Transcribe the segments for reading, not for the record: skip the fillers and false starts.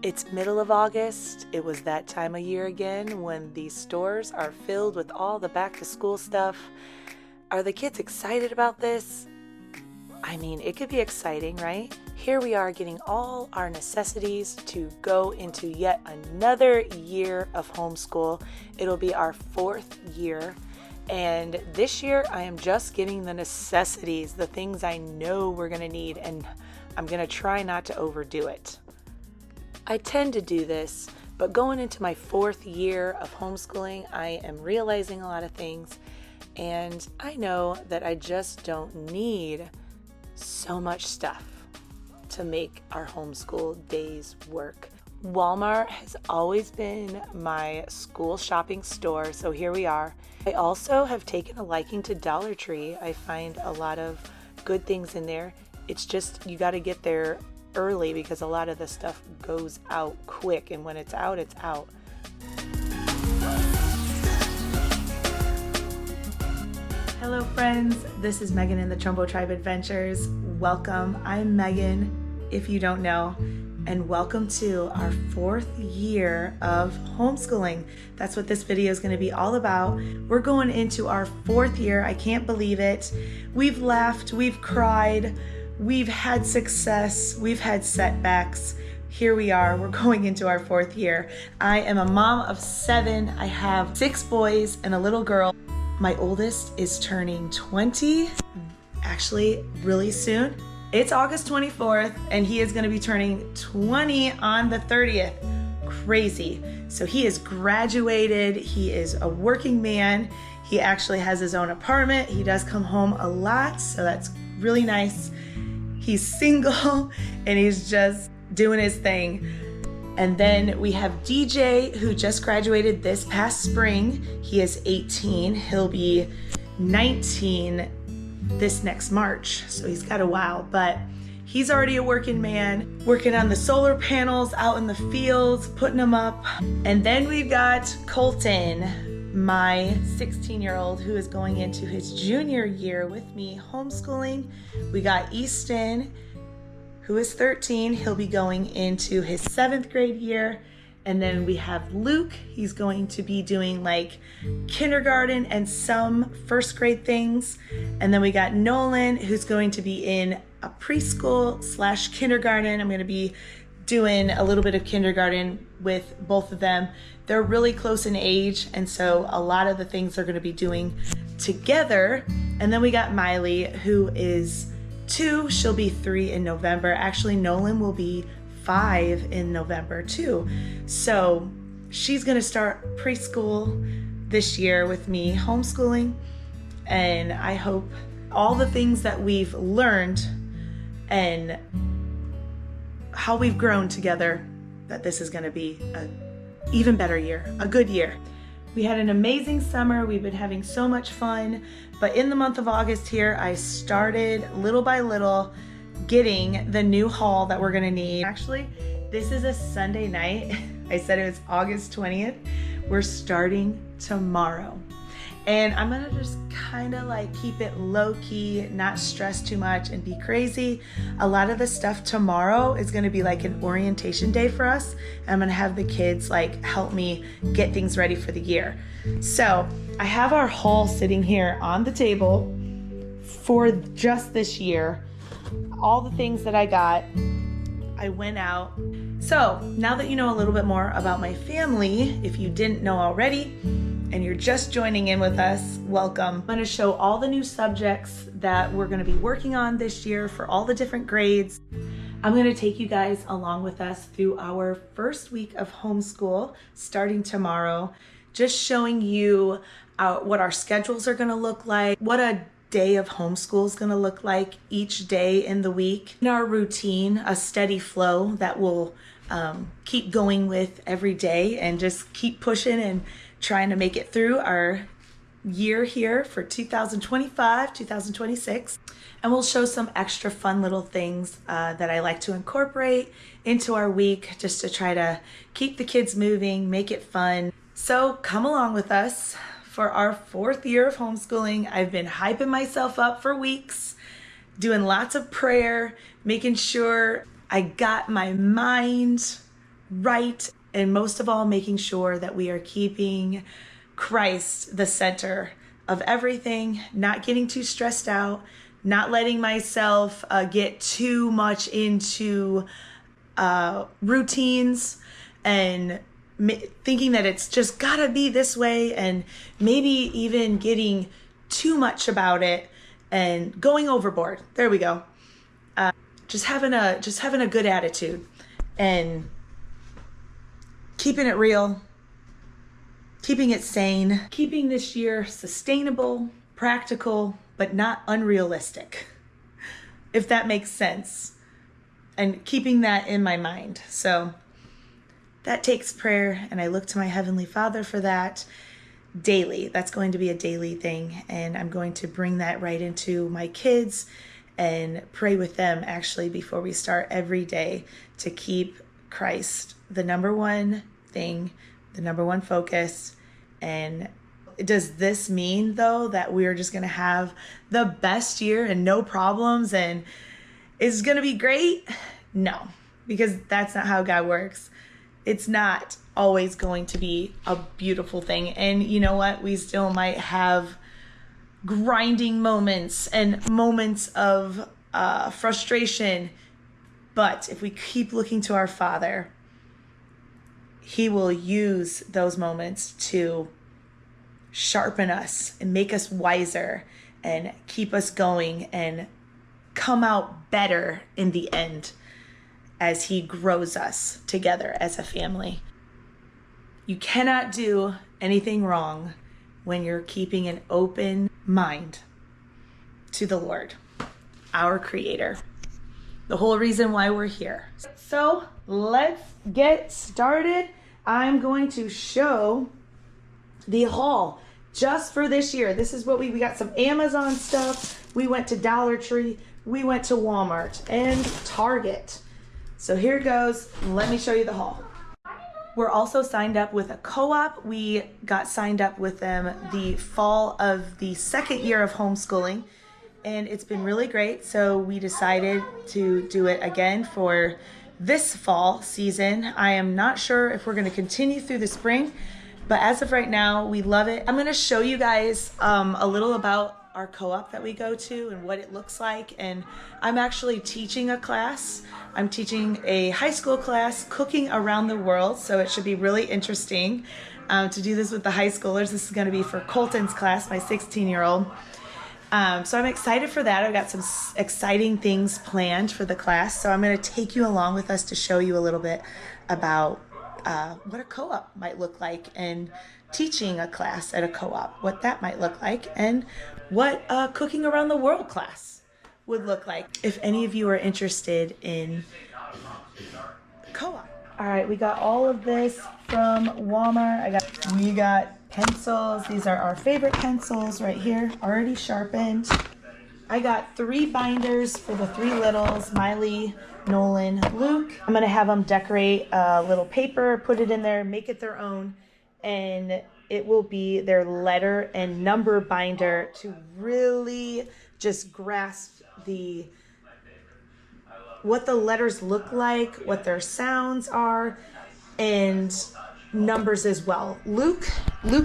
It's middle of August. It was that time of year again when the stores are filled with all the back to school stuff. Are the kids excited about this? I mean, it could be exciting, right? Here we are getting all our necessities to go into yet another year of homeschool. It'll be our 4th year. And this year I am just getting the necessities, the things I know we're going to need, and I'm going to try not to overdo it. I tend to do this, but going into my 4th year of homeschooling, I am realizing a lot of things, and I know that I just don't need so much stuff to make our homeschool days work. Walmart has always been my school shopping store, so here we are. I also have taken a liking to Dollar Tree. I find a lot of good things in there. It's just you got to get there early because a lot of the stuff goes out quick, and when it's out, it's out. Hello friends, this is Megan in the Trumbo Tribe Adventures. Welcome, I'm Megan, if you don't know, and welcome to our 4th year of homeschooling. That's what this video is going to be all about. We're going into our 4th year. I can't believe it. We've laughed, we've cried, we've had success, we've had setbacks. Here we are, we're going into our 4th year. I am a mom of 7. I have 6 boys and a little girl. My oldest is turning 20, actually really soon. It's August 24th and he is gonna be turning 20 on the 30th. Crazy. So he is graduated, he is a working man. He actually has his own apartment. He does come home a lot, so that's really nice. He's single and he's just doing his thing. And then we have DJ, who just graduated this past spring. He is 18. He'll be 19 this next March, so he's got a while, but he's already a working man, working on the solar panels out in the fields, putting them up. And then we've got Colton, my 16-year-old, who is going into his junior year with me homeschooling. We got Easton, who is 13. He'll be going into his 7th grade year. And then we have Luke. He's going to be doing like kindergarten and some 1st grade things. And then we got Nolan, who's going to be in a preschool / kindergarten. I'm going to be doing a little bit of kindergarten with both of them. They're really close in age, and so a lot of the things they're going to be doing together. And then we got Miley, who is 2. She'll be 3 in November. Actually, Nolan will be 5 in November too. So she's gonna start preschool this year with me homeschooling, and I hope all the things that we've learned and how we've grown together, that this is gonna be an even better year, a good year. We had an amazing summer. We've been having so much fun, but in the month of August here, I started little by little getting the new haul that we're gonna need. Actually, this is a Sunday night. I said it was August 20th. We're starting tomorrow. And I'm gonna just kind of like keep it low key, not stress too much and be crazy. A lot of the stuff tomorrow is gonna be like an orientation day for us. I'm gonna have the kids like help me get things ready for the year. So I have our haul sitting here on the table for just this year. All the things that I got, I went out. So now that you know a little bit more about my family, if you didn't know already, and you're just joining in with us, welcome. I'm gonna show all the new subjects that we're gonna be working on this year for all the different grades. I'm gonna take you guys along with us through our 1st week of homeschool, starting tomorrow, just showing you what our schedules are gonna look like, what a day of homeschool is going to look like each day in the week. In our routine, a steady flow that we'll keep going with every day and just keep pushing and trying to make it through our year here for 2025, 2026. And we'll show some extra fun little things that I like to incorporate into our week just to try to keep the kids moving, make it fun. So come along with us. For our 4th year of homeschooling, I've been hyping myself up for weeks, doing lots of prayer, making sure I got my mind right, and most of all, making sure that we are keeping Christ the center of everything, not getting too stressed out, not letting myself get too much into routines and thinking that it's just gotta be this way, and maybe even getting too much about it and going overboard. There we go. Just having a good attitude and keeping it real, keeping it sane, keeping this year sustainable, practical, but not unrealistic, if that makes sense, and keeping that in my mind. So that takes prayer, and I look to my Heavenly Father for that daily. That's going to be a daily thing, and I'm going to bring that right into my kids and pray with them actually before we start every day, to keep Christ the number one thing, the number one focus. And does this mean though that we're just going to have the best year and no problems and it's going to be great? No, because that's not how God works. It's not always going to be a beautiful thing. And you know what? We still might have grinding moments and moments of frustration. But if we keep looking to our Father, He will use those moments to sharpen us and make us wiser and keep us going and come out better in the end as He grows us together as a family. You cannot do anything wrong when you're keeping an open mind to the Lord, our Creator, the whole reason why we're here. So let's get started. I'm going to show the haul just for this year. This is what we got: some Amazon stuff. We went to Dollar Tree. We went to Walmart and Target. So here goes. Let me show you the haul. We're also signed up with a co-op. We got signed up with them the fall of the second year of homeschooling, and it's been really great. So we decided to do it again for this fall season. I am not sure if we're going to continue through the spring, but as of right now, we love it. I'm going to show you guys a little about our co-op that we go to and what it looks like. And I'm actually teaching a class. I'm teaching a high school class, Cooking Around the World. So it should be really interesting to do this with the high schoolers. This is going to be for Colton's class, my 16-year-old. So I'm excited for that. I've got some exciting things planned for the class. So I'm going to take you along with us to show you a little bit about what a co-op might look like, and teaching a class at a co-op, what that might look like, and what a Cooking Around the World class would look like. If any of you are interested in co-op. All right, we got all of this from Walmart. We got pencils. These are our favorite pencils right here, already sharpened. I got 3 binders for the 3 littles, Miley, Nolan, Luke. I'm gonna have them decorate a little paper, put it in there, make it their own, and it will be their letter and number binder to really just grasp what the letters look like, what their sounds are, and numbers as well. Luke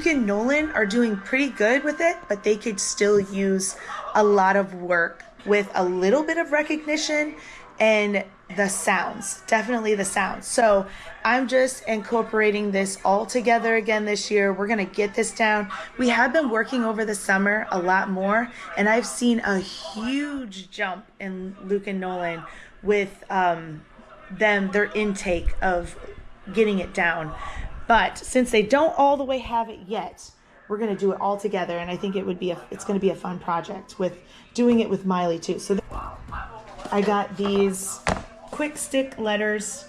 and Nolan are doing pretty good with it, but they could still use a lot of work with a little bit of recognition and the sounds, definitely the sounds. So I'm just incorporating this all together again this year. We're going to get this down. We have been working over the summer a lot more, and I've seen a huge jump in Luke and Nolan with their intake of getting it down. But since they don't all the way have it yet, we're going to do it all together, and I think it's going to be a fun project with doing it with Miley too. So I got these quick stick letters.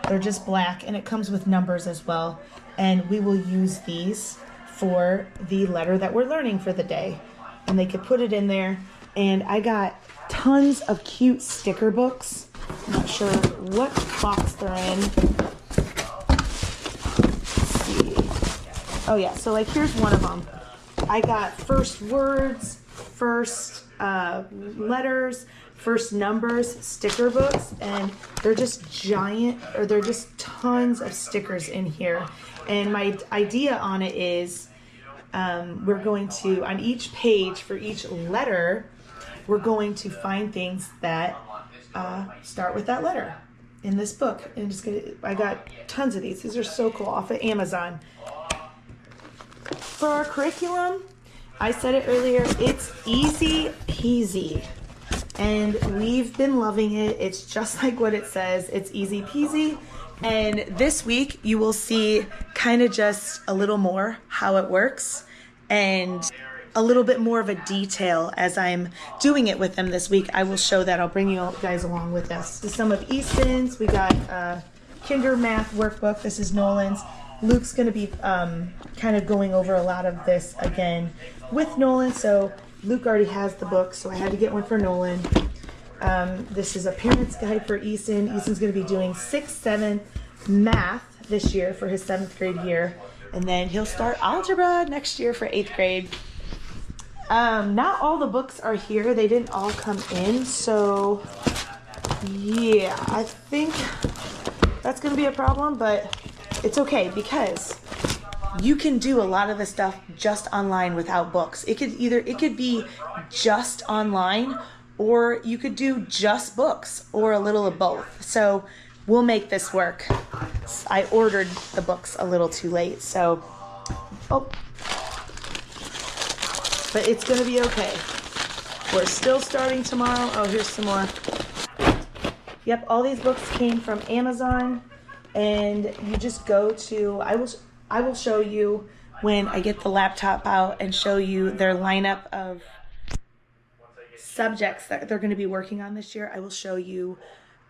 They're just black, and it comes with numbers as well. And we will use these for the letter that we're learning for the day. And they could put it in there. And I got tons of cute sticker books. I'm not sure what box they're in. Let's see. Oh yeah, so like here's one of them. I got first words, first letters, first numbers sticker books, and they're just giant, or they're just tons of stickers in here. And my idea on it is we're going to, on each page for each letter, we're going to find things that start with that letter in this book. And I got tons of these. These are so cool, off of Amazon. For our curriculum, I said it earlier, it's easy peasy. And we've been loving it. It's just like what it says. It's easy peasy. And this week you will see kind of just a little more how it works and a little bit more of a detail as I'm doing it with them this week. I will show that. I'll bring you guys along with us. This is some of Easton's. We got Kinder Math workbook. This is Nolan's. Luke's going to be kind of going over a lot of this again with Nolan. So Luke already has the book, so I had to get one for Nolan. This is a parent's guide for Easton. Easton's going to be doing 6th, 7th math this year for his 7th grade year. And then he'll start algebra next year for 8th grade. Not all the books are here. They didn't all come in. So, yeah, I think that's going to be a problem, but it's okay because you can do a lot of the stuff just online without books. It could be just online, or you could do just books, or a little of both. So we'll make this work. I ordered the books a little too late, so but it's gonna be okay. We're still starting tomorrow. Oh, here's some more. Yep, all these books came from Amazon, and you just go to, I will show you when I get the laptop out and show you their lineup of subjects that they're going to be working on this year. I will show you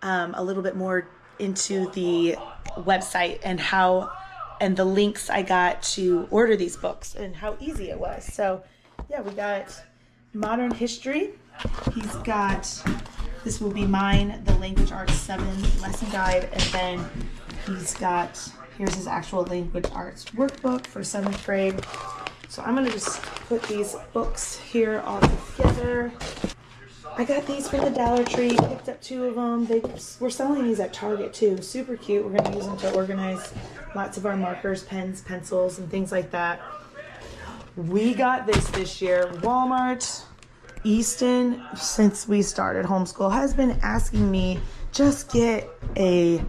a little bit more into the website and the links I got to order these books and how easy it was. So yeah, we got modern history. He's got, this will be mine, the language arts 7 lesson guide, and then he's got, here's his actual language arts workbook for 7th grade. So I'm going to just put these books here all together. I got these from the Dollar Tree, picked up 2 of them. We're selling these at Target too. Super cute. We're going to use them to organize lots of our markers, pens, pencils, and things like that. We got this year. Walmart, Easton, since we started homeschool, has been asking me, just get an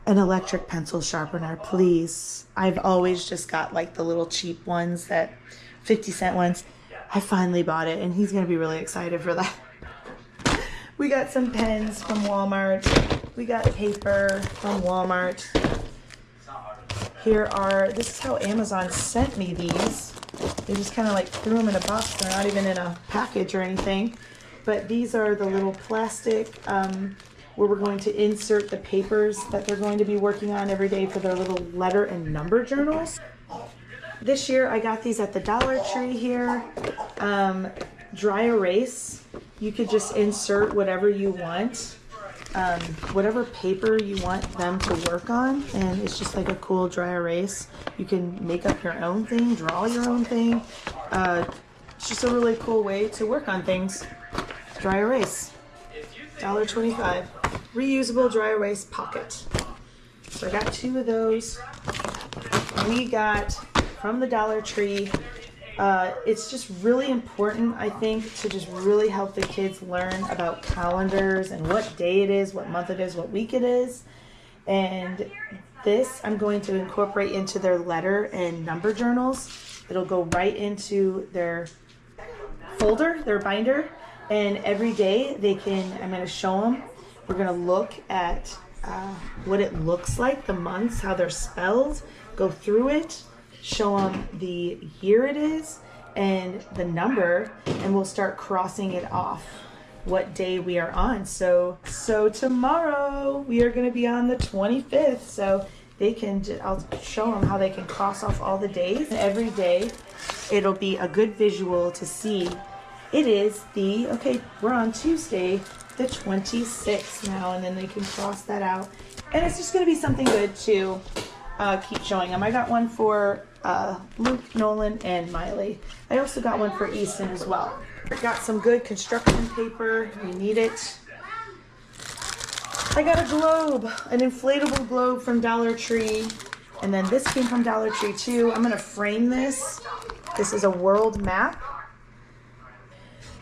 electric pencil sharpener, please. I've always just got like the little cheap ones, that 50-cent ones. I finally bought it, and he's going to be really excited for that. We got some pens from Walmart. We got paper from Walmart. This is how Amazon sent me these. They just kind of like threw them in a box. They're not even in a package or anything. But these are the little plastic where we're going to insert the papers that they're going to be working on every day for their little letter and number journals. This year I got these at the Dollar Tree here. Dry erase. You could just insert whatever you want, whatever paper you want them to work on, and it's just like a cool dry erase. You can make up your own thing, draw your own thing. It's just a really cool way to work on things. Dry erase. $1.25. Reusable dry erase pocket. So I got 2 of those. We got from the Dollar Tree. It's just really important, I think, to just really help the kids learn about calendars and what day it is, what month it is, what week it is. And this I'm going to incorporate into their letter and number journals. It'll go right into their folder, their binder, and every day I'm going to show them. We're going to look at what it looks like, the months, how they're spelled, go through it, show them the year it is and the number, and we'll start crossing it off what day we are on. So tomorrow we are going to be on the 25th, so I'll show them how they can cross off all the days. And every day it'll be a good visual to see. It is we're on Tuesday the 26th now, and then they can cross that out, and it's just going to be something good to keep showing them. I got one for Luke, Nolan, and Miley. I also got one for Easton as well. Got some good construction paper. We need it. I got a globe, an inflatable globe from Dollar Tree. And then this came from Dollar Tree too. I'm gonna frame this. This is a world map.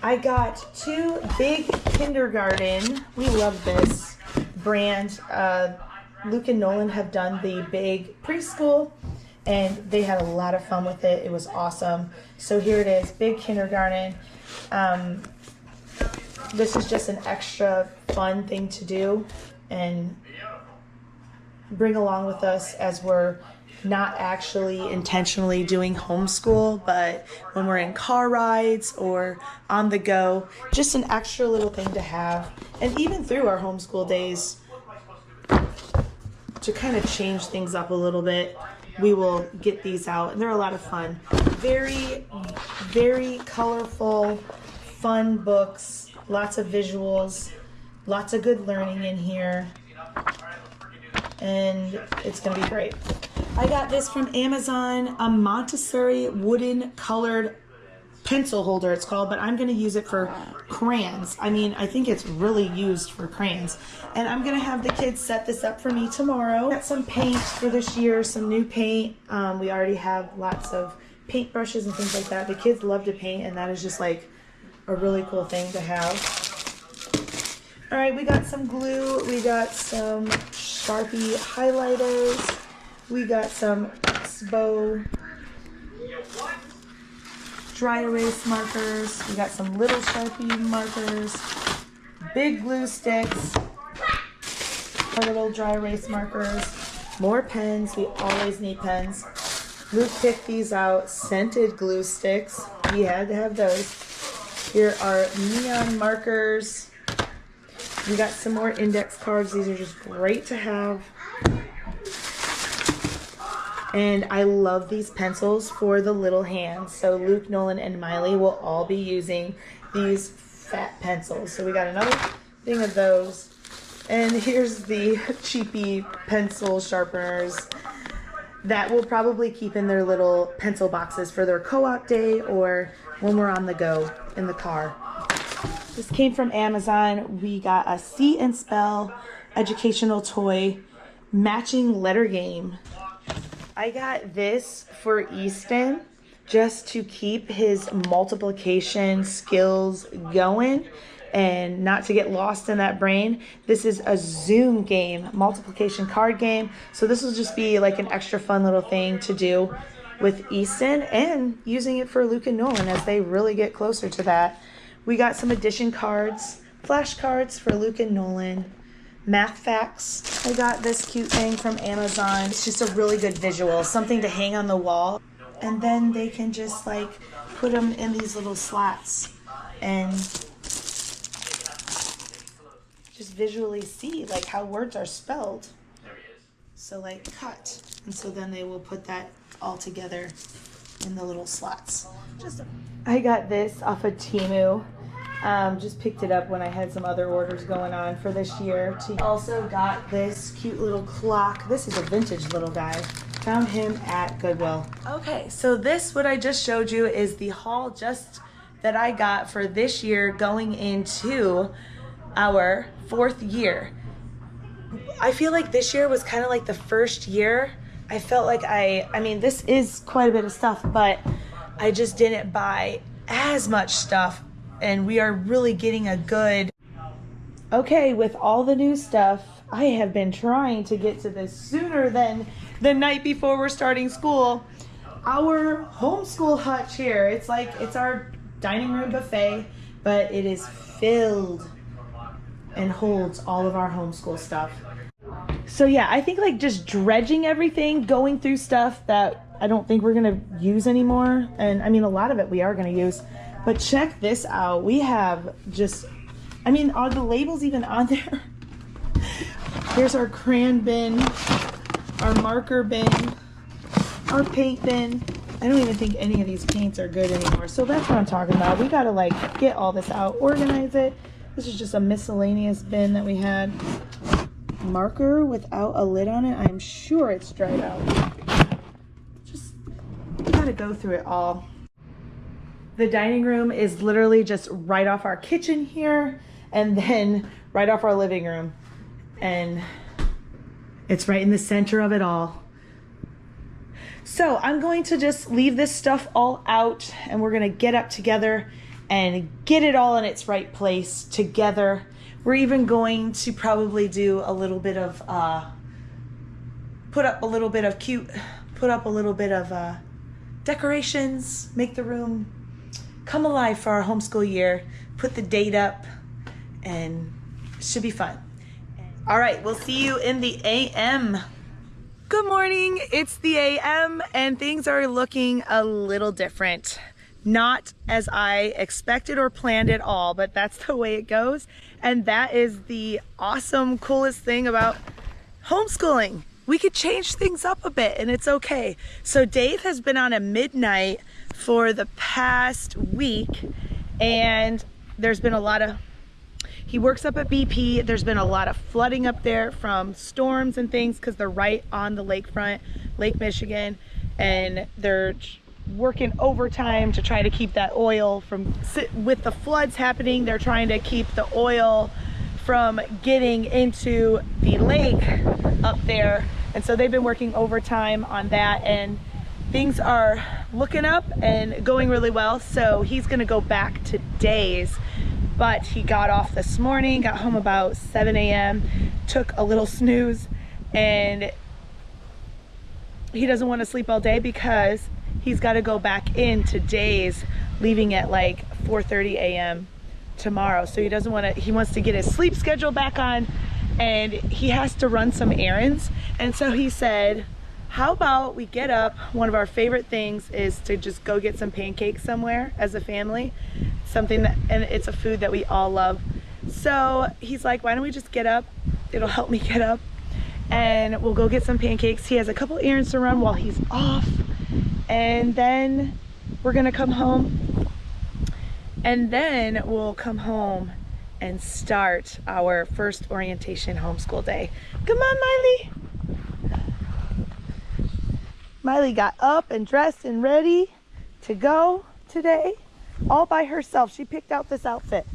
I got 2 big kindergarten. We love this brand. Luke and Nolan have done the big preschool and they had a lot of fun with it. It was awesome. So here it is, big kindergarten. This is just an extra fun thing to do and bring along with us as we're not actually intentionally doing homeschool, but when we're in car rides or on the go, just an extra little thing to have. And even through our homeschool days, to kind of change things up a little bit, we will get these out and they're a lot of fun. Very, very colorful, fun books, lots of visuals, lots of good learning in here. And it's gonna be great. I got this from Amazon, a Montessori wooden colored pencil holder it's called, but I'm gonna use it for crayons. I mean, I think it's really used for crayons. And I'm gonna have the kids set this up for me tomorrow. Got some paint for this year, some new paint. We already have lots of paint brushes and things like that. The kids love to paint and that is just like a really cool thing to have. All right, we got some glue, we got some Sharpie highlighters, we got some Expo dry erase markers, we got some little Sharpie markers, big glue sticks, little dry erase markers, more pens, we always need pens. Luke picked these out, scented glue sticks, we had to have those. Here are neon markers. We got some more index cards. These are just great to have. And I love these pencils for the little hands. So Luke, Nolan, and Miley will all be using these fat pencils. So we got another thing of those. And here's the cheapy pencil sharpeners that we'll probably keep in their little pencil boxes for their co-op day or when we're on the go in the car. This came from Amazon. We got a See and Spell educational toy matching letter game. I got this for Easton just to keep his multiplication skills going and not to get lost in that brain. This is a Zoom game, multiplication card game. So this will just be like an extra fun little thing to do with Easton and using it for Luke and Nolan as they really get closer to that. We got some addition cards, flashcards for Luke and Nolan, math facts. I got this cute thing from Amazon. It's just a really good visual, something to hang on the wall. And then they can just like put them in these little slots and just visually see like how words are spelled. So like cut. And so then they will put that all together in the little slots. I got this off of Temu. Just picked it up when I had some other orders going on for this year. Also got this cute little clock. This is a vintage little guy. Found him at Goodwill. Okay, so this, what I just showed you, is the haul just that I got for this year going into our 4th year. I feel like this year was kind of like the first year. I felt like I mean, this is quite a bit of stuff, but I just didn't buy as much stuff. And we are really getting a good... Okay, with all the new stuff, I have been trying to get to this sooner than the night before we're starting school. Our homeschool hutch here, it's our dining room buffet, but it is filled and holds all of our homeschool stuff. So yeah, I think like just dredging everything, going through stuff that I don't think we're gonna use anymore. And I mean, a lot of it we are gonna use. But check this out. We have just, I mean, are the labels even on there? Here's our crayon bin, our marker bin, our paint bin. I don't even think any of these paints are good anymore. So that's what I'm talking about. We gotta like get all this out, organize it. This is just a miscellaneous bin that we had. Marker without a lid on it. I'm sure it's dried out. Just gotta go through it all. The dining room is literally just right off our kitchen here and then right off our living room. And it's right in the center of it all. So I'm going to just leave this stuff all out and we're gonna get up together and get it all in its right place together. We're even going to probably do a little bit of, put up a little bit of decorations, make the room come alive for our homeschool year, put the date up, and it should be fun. All right, we'll see you in the AM. Good morning, it's the AM, and things are looking a little different. Not as I expected or planned at all, but that's the way it goes. And that is the awesome, coolest thing about homeschooling. We could change things up a bit and it's okay. So Dave has been on a midnight for the past week and there's been a lot of, he works up at BP. There's been a lot of flooding up there from storms and things because they're right on the lakefront, Lake Michigan, and they're working overtime to try to keep that oil from, with the floods happening, they're trying to keep the oil from getting into the lake up there. And so they've been working overtime on that and things are looking up and going really well. So he's gonna go back to days, but he got off this morning, got home about 7 a.m., took a little snooze, and he doesn't want to sleep all day because he's got to go back into days, leaving at like 4:30 a.m. tomorrow. So he doesn't want to, he wants to get his sleep schedule back on and he has to run some errands. And so he said, how about we get up? One of our favorite things is to just go get some pancakes somewhere as a family, something that, and it's a food that we all love. So he's like, why don't we just get up? It'll help me get up and we'll go get some pancakes. He has a couple errands to run while he's off. And then we're gonna come home and then we'll come home and start our first orientation homeschool day. Come on, Miley. Miley got up and dressed and ready to go today all by herself. She picked out this outfit.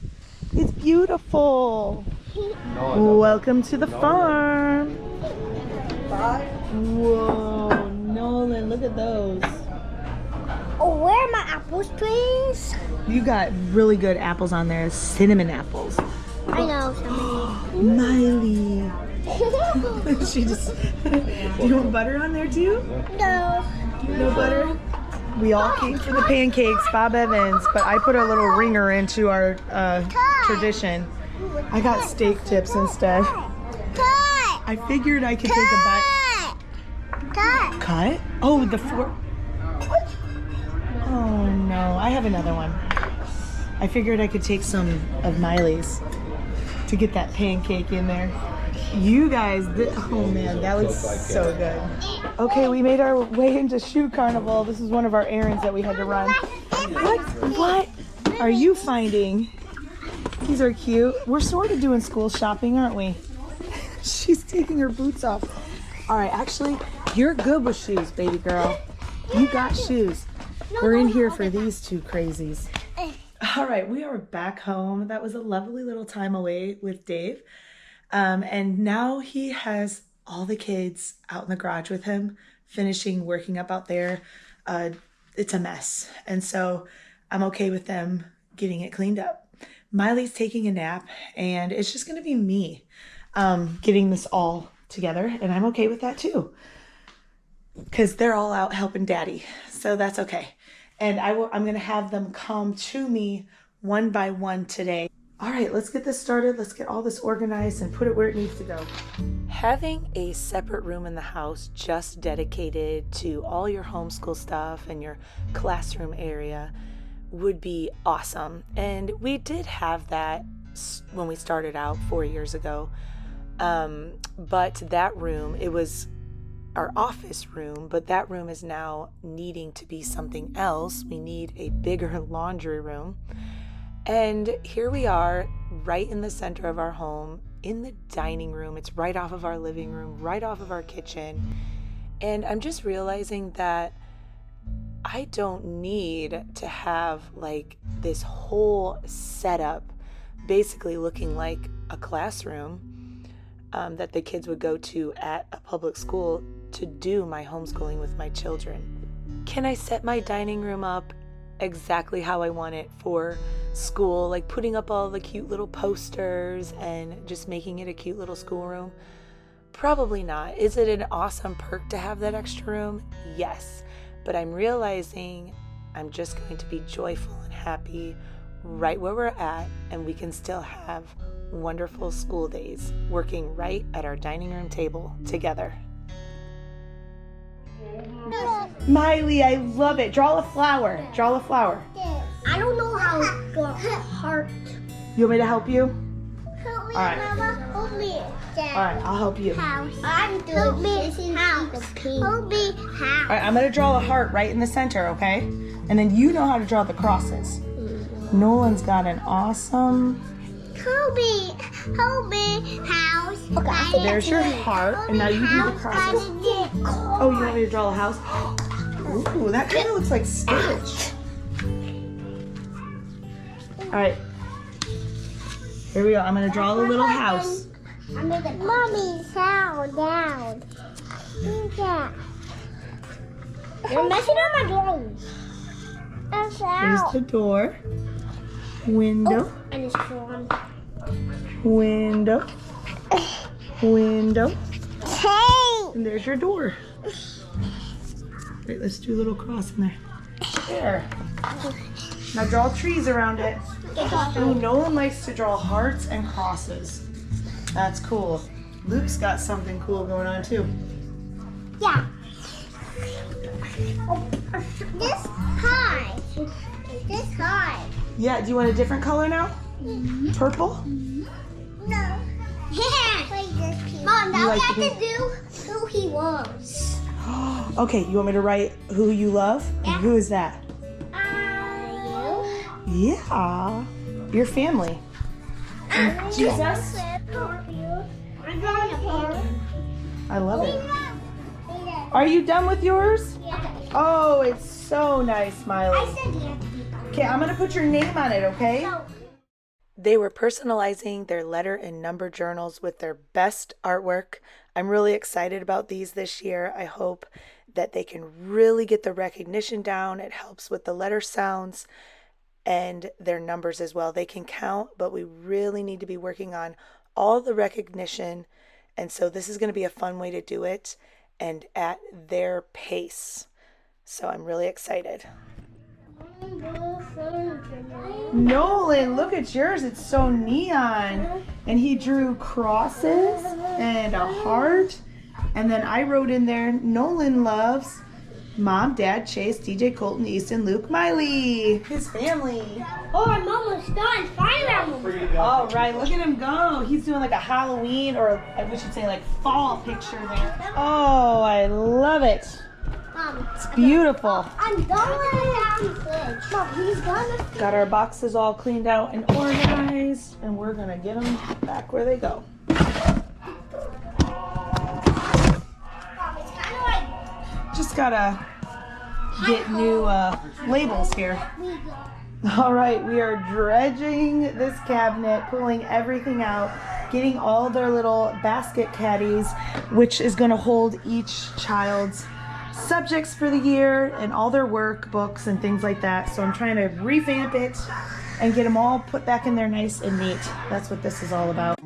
It's beautiful. Welcome to the farm. Whoa, Nolan, look at those. Oh, where are my apple trees? You got really good apples on there, cinnamon apples. I know, Miley. She just, you want butter on there too? No. No butter? We all came for the pancakes, Bob Evans, but I put a little ringer into our tradition. I got steak tips instead. Cut! I figured I could take a bite. Cut! Cut? Oh, the fork. Oh no, I have another one. I figured I could take some of Miley's to get that pancake in there. You guys, oh man, that looks so good. Okay, we made our way into Shoe Carnival. This is one of our errands that we had to run. What are you finding? These are cute. We're sort of doing school shopping, aren't we? She's taking her boots off. All right, actually, you're good with shoes, baby girl. You got shoes. We're in here for these two crazies. All right, we are back home. That was a lovely little time away with Dave. And now he has all the kids out in the garage with him, finishing working up out there. It's a mess. And so I'm okay with them getting it cleaned up. Miley's taking a nap and it's just going to be me getting this all together. And I'm okay with that too, because they're all out helping daddy. So that's okay. And I'm going to have them come to me one by one today. All right, let's get this started. Let's get all this organized and put it where it needs to go. Having a separate room in the house just dedicated to all your homeschool stuff and your classroom area would be awesome. And we did have that when we started out 4 years ago. But that room, it was our office room, but that room is now needing to be something else. We need a bigger laundry room. And here we are right in the center of our home, in the dining room. It's right off of our living room, right off of our kitchen. And I'm just realizing that I don't need to have like this whole setup basically looking like a classroom that the kids would go to at a public school to do my homeschooling with my children. Can I set my dining room up exactly how I want it for school, like putting up all the cute little posters and just making it a cute little schoolroom? Probably not. Is it an awesome perk to have that extra room? Yes. But I'm realizing I'm just going to be joyful and happy right where we're at, and we can still have wonderful school days working right at our dining room table together. Miley, I love it. Draw a flower. Draw a flower. I don't know how to draw a heart. You want me to help you? Help me, All right. Mama. Help me. All right, I'll help you. House. I'm doing help me house. Help me house. All right, I'm going to draw a heart right in the center, okay? And then you know how to draw the crosses. Nolan's got an awesome... Help me house. Okay, there's your heart, and now you do the crosses. Oh, you want me to draw a house? Ooh, that kind of looks like Stitch. All right. Here we go. I'm going to draw the little house. Mommy, sound down. Yeah. You're messing up my drawing. That's Here's out. the door. Window. Oh, and it's drawn. Window. Window. Hey! And there's your door. Right, let's do a little cross in there. There. Now draw trees around it. Ooh, Nolan likes to draw hearts and crosses. That's cool. Luke's got something cool going on too. Yeah. This high. This high. Yeah, do you want a different color now? Purple? No. Yeah. Mom, now we have to do who he was. Okay, you want me to write who you love? Yeah. Who is that? You. Yeah, your family. Jesus? I'm drawing a pig. I love it. Are you done with yours? Yeah. Oh, it's so nice, I Smiley. said you have to be. Okay, I'm gonna put your name on it, okay? No. They were personalizing their letter and number journals with their best artwork. I'm really excited about these this year. I hope that they can really get the recognition down. It helps with the letter sounds and their numbers as well. They can count, but we really need to be working on all the recognition. And so this is going to be a fun way to do it and at their pace. So I'm really excited. Nolan, look at yours. It's so neon. And he drew crosses and a heart. And then I wrote in there, Nolan loves Mom, Dad, Chase, DJ, Colton, Easton, Luke, Miley. His family. Oh, I'm almost done. Finally. All right, look at him go. He's doing like a Halloween, or we should say like fall picture there. Oh, I love it. It's beautiful. I'm done with the fridge. Mom, he's done. Got our boxes all cleaned out and organized, and we're gonna get them back where they go. Mom, it's kind of like Just gotta get new labels here. we go. All right, we are dredging this cabinet, pulling everything out, getting all their little basket caddies, which is gonna hold each child's subjects for the year and all their workbooks and things like that. So I'm trying to revamp it and get them all put back in there nice and neat. That's what this is all about.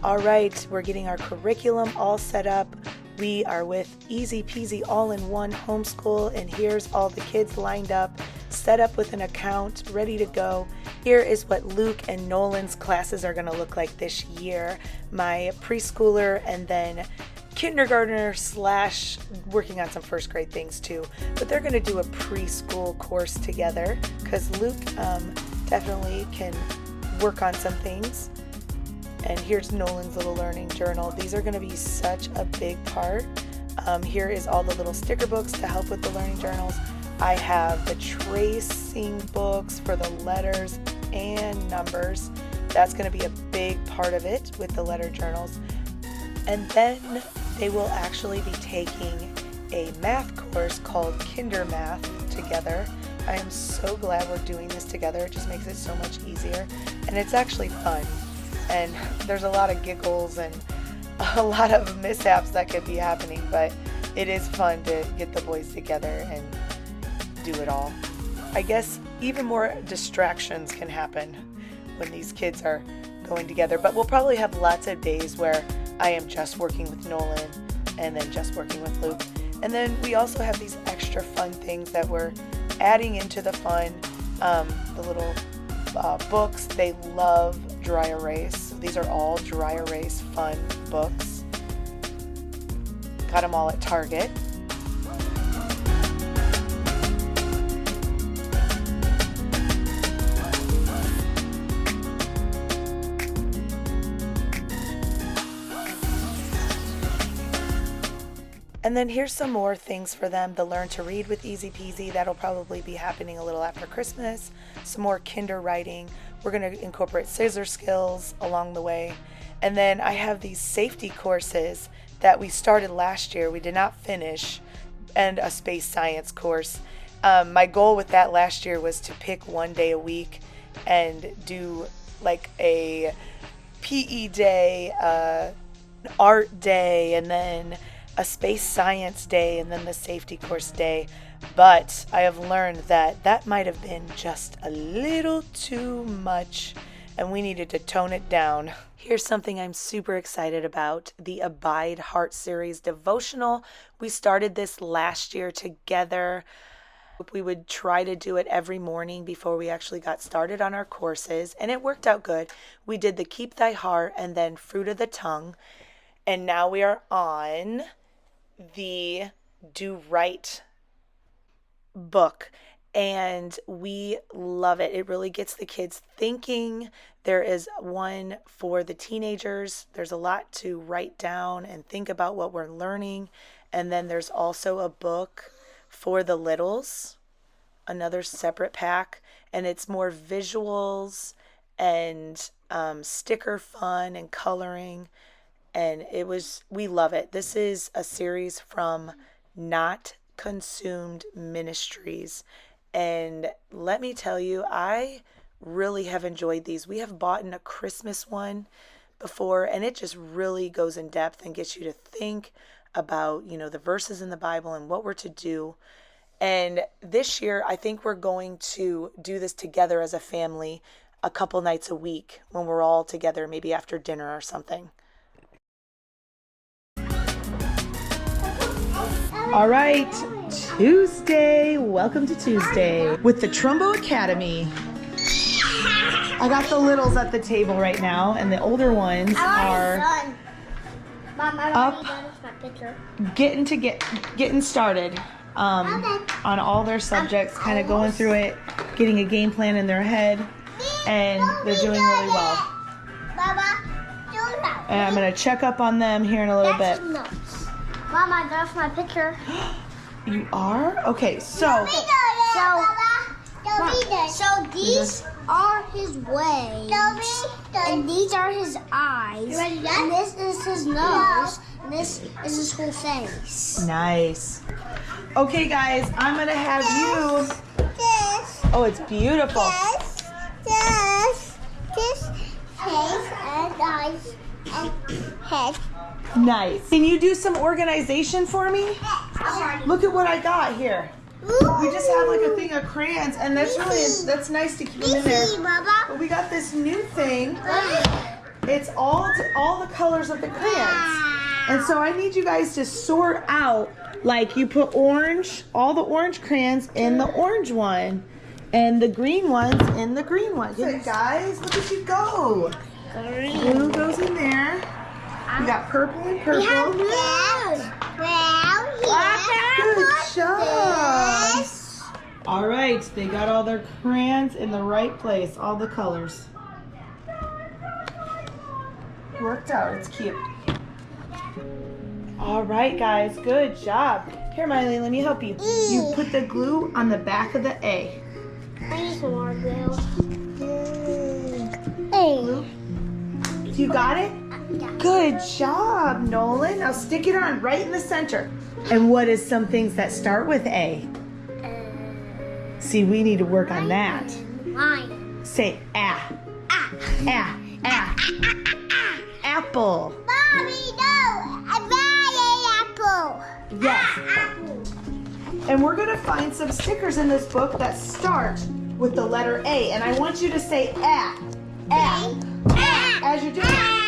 All right, we're getting our curriculum all set up. We are with Easy Peasy All-in-One Homeschool, and here's all the kids lined up, set up with an account, ready to go. Here is what Luke and Nolan's classes are going to look like this year. My preschooler and then kindergartner / working on some first grade things too. But they're going to do a preschool course together because Luke definitely can work on some things. And here's Nolan's little learning journal. These are going to be such a big part. Here is all the little sticker books to help with the learning journals. I have the tracing books for the letters and numbers. That's going to be a big part of it with the letter journals. And then they will actually be taking a math course called Kinder Math together. I am so glad we're doing this together. It just makes it so much easier. And it's actually fun. And there's a lot of giggles and a lot of mishaps that could be happening, but it is fun to get the boys together and do it all. I guess even more distractions can happen when these kids are going together, but we'll probably have lots of days where I am just working with Nolan and then just working with Luke. And then we also have these extra fun things that we're adding into the fun. The little books, they love dry erase. These are all dry erase fun books. Got them all at Target. And then here's some more things for them. The Learn to Read with Easy Peasy. That'll probably be happening a little after Christmas. Some more kinder writing. We're going to incorporate scissor skills along the way. And then I have these safety courses that we started last year. We did not finish. And a space science course. My goal with that last year was to pick one day a week and do like a PE day, art day, and then a space science day, and then the safety course day. But I have learned that might have been just a little too much, and we needed to tone it down. Here's something I'm super excited about, the Abide Heart Series devotional. We started this last year together. We would try to do it every morning before we actually got started on our courses, and it worked out good. We did the Keep Thy Heart and then Fruit of the Tongue, and now we are on the Do Right book, and we love it. It really gets the kids thinking. There is one for the teenagers. There's a lot to write down and think about what we're learning. And then there's also a book for the littles, another separate pack, and it's more visuals and sticker fun and coloring. And we love it. This is a series from Not Consumed Ministries. And let me tell you, I really have enjoyed these. We have bought in a Christmas one before, and it just really goes in depth and gets you to think about, the verses in the Bible and what we're to do. And this year, I think we're going to do this together as a family a couple nights a week when we're all together, maybe after dinner or something. All right, Tuesday. Welcome to Tuesday with the Trumbo Academy. I got the littles at the table right now, and the older ones are up, getting started on all their subjects, kind of going through it, getting a game plan in their head, and they're doing really well. And I'm going to check up on them here in a little bit. Mama, that's my picture. You are? Okay, so these are his waves, and these are his eyes, and this is his nose, and this is his whole face. Nice. Okay, guys, I'm gonna have you. Oh, it's beautiful. This face and eyes and head. Nice. Can you do some organization for me? Look at what I got here. We just have like a thing of crayons, and that's nice to keep them in there. But we got this new thing. It's all the colors of the crayons. And so I need you guys to sort out, like you put orange, all the orange crayons in the orange one, and the green ones in the green one. Good, guys, look at you go. Blue goes in there. We got purple and purple. We have blue. Good job. All right, they got all their crayons in the right place, all the colors. Worked out, it's cute. All right, guys, good job. Here, Miley, let me help you. You put the glue on the back of the A. I need some more glue. Hey. You got it? Good job, Nolan. Now stick it on right in the center. And what is some things that start with A? See, we need to work on that. Lion. Say ah. Apple. Mommy, no. I buy an apple. Yes. Apple. And we're going to find some stickers in this book that start with the letter A. And I want you to say as you're doing it.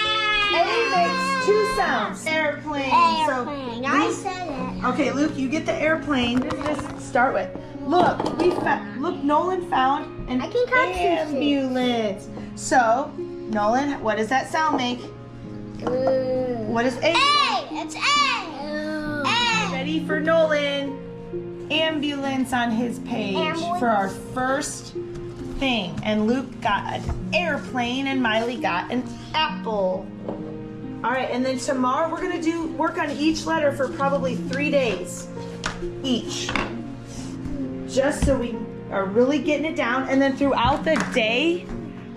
A makes two sounds. Airplane. Airplane. So, I said it. okay, Luke, you get the airplane. Just start with. Look, Nolan found an I can count to ambulance. So, Nolan, what does that sound make? What is A? A. It's A. A. Ready for Nolan? Ambulance on his page for our first thing. And Luke got an airplane and Miley got an apple. All right, and then tomorrow we're gonna work on each letter for probably 3 days each. Just so we are really getting it down. And then throughout the day,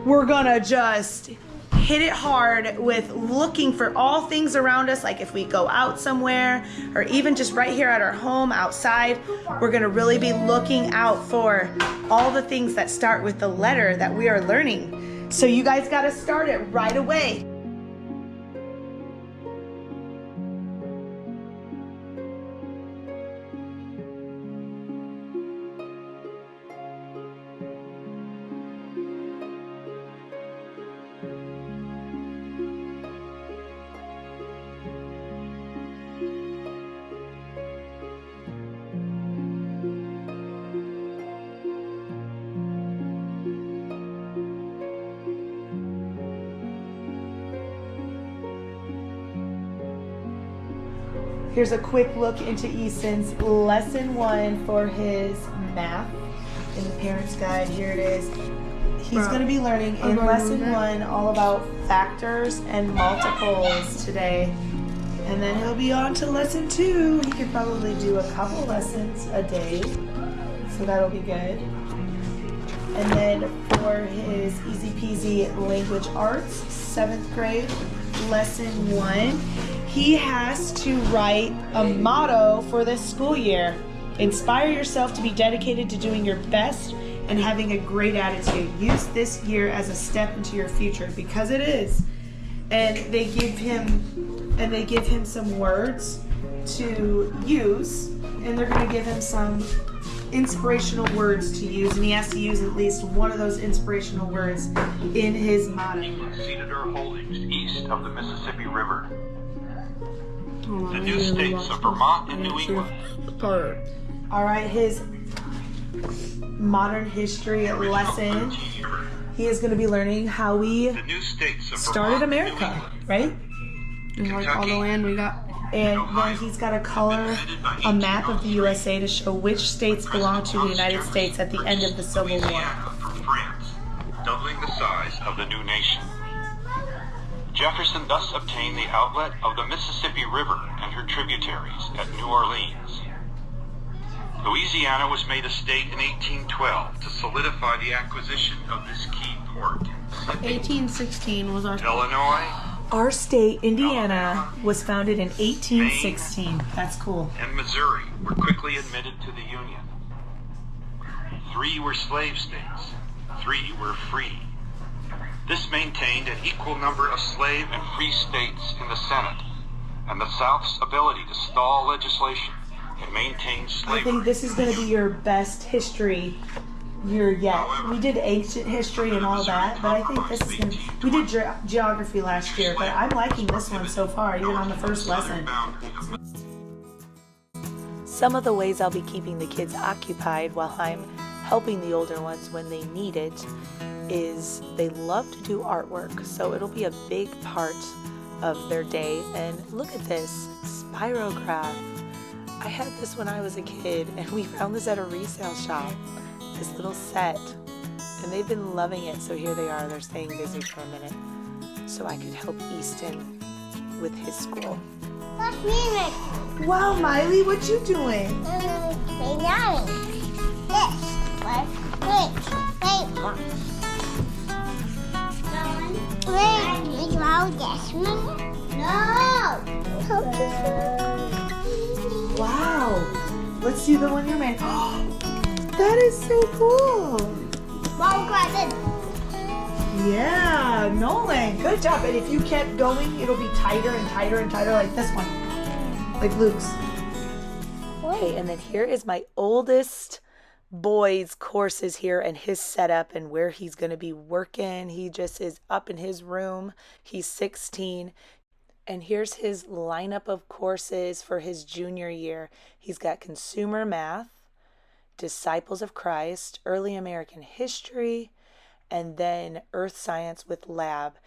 we're gonna just hit it hard with looking for all things around us. Like if we go out somewhere or even just right here at our home outside, we're gonna really be looking out for all the things that start with the letter that we are learning. So you guys gotta start it right away. Here's a quick look into Easton's lesson 1 for his math in the parent's guide. Here it is. He's going to be learning in lesson 1 all about factors and multiples today. And then he'll be on to lesson 2. He could probably do a couple lessons a day. So that'll be good. And then for his easy peasy language arts, 7th grade, lesson 1. He has to write a motto for this school year. Inspire yourself to be dedicated to doing your best and having a great attitude. Use this year as a step into your future, because it is. And they give him some words to use, and they're going to give him some inspirational words to use, and he has to use at least one of those inspirational words in his motto. Ceded our holdings east of the Mississippi River. The new states of Vermont and New England. All right, his modern history lesson. He is going to be learning how we started America, right? Like all the land we got. And then he's got to color a map of the USA to show which states belong to the United States at the end of the Civil War. From France, doubling the size of the new nation. Jefferson thus obtained the outlet of the Mississippi River and her tributaries at New Orleans. Louisiana was made a state in 1812 to solidify the acquisition of this key port. 1816 was our Illinois. Our state, Indiana, was founded in 1816. That's cool. And Missouri were quickly admitted to the Union. 3 were slave states. 3 were free. This maintained an equal number of slave and free states in the Senate, and the South's ability to stall legislation and maintain slavery. I think this is going to be your best history year yet. We did ancient history and all that, but I think this is going to... We did geography last year, but I'm liking this one so far, even on the first lesson. Some of the ways I'll be keeping the kids occupied while I'm helping the older ones when they need it is they love to do artwork, so it'll be a big part of their day. And look at this, spirograph. I had this when I was a kid, and we found this at a resale shop, this little set, and they've been loving it. So here they are, they're staying busy for a minute so I could help Easton with his school. That's music. Wow, Miley, what you doing? This was Wow, let's see the one you made. That is so cool. Yeah, Nolan, good job. And if you kept going, it'll be tighter and tighter and tighter, like this one, like Luke's. Okay, and then here is my oldest boy's courses here and his setup and where he's going to be working. He just is up in his room. He's 16. And here's his lineup of courses for his junior year. He's got consumer math, Disciples of Christ, early American history, and then earth science with lab.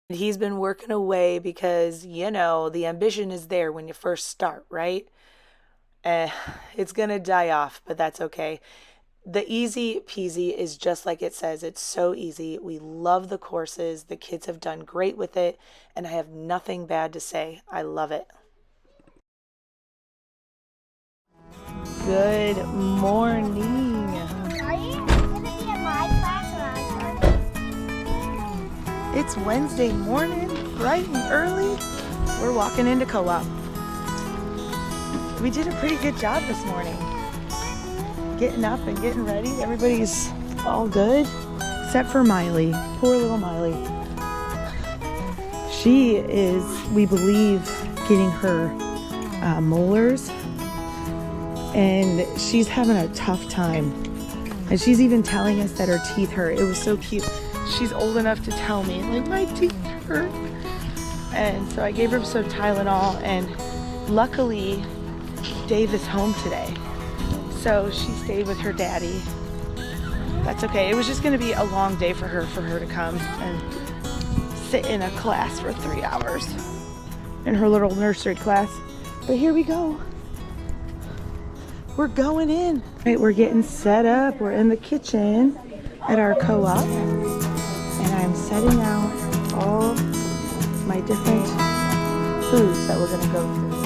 He's been working away because, you know, the ambition is there when you first start, right? It's going to die off, but that's okay. The easy peasy is just like it says. It's so easy. We love the courses. The kids have done great with it, and I have nothing bad to say. I love it. Good morning. Are you going to be in my class or ours? It's Wednesday morning, bright and early. We're walking into co-op. We did a pretty good job this morning. Getting up and getting ready. Everybody's all good, except for Miley. Poor little Miley. She is, we believe, getting her molars, and she's having a tough time. And she's even telling us that her teeth hurt. It was so cute. She's old enough to tell me, like, my teeth hurt. And so I gave her some Tylenol, and luckily Dave is home today. So she stayed with her daddy. That's okay. It was just going to be a long day for her to come and sit in a class for 3 hours in her little nursery class. But here we go. We're going in. Right, we're getting set up. We're in the kitchen at our co-op, and I'm setting out all my different foods that we're going to go through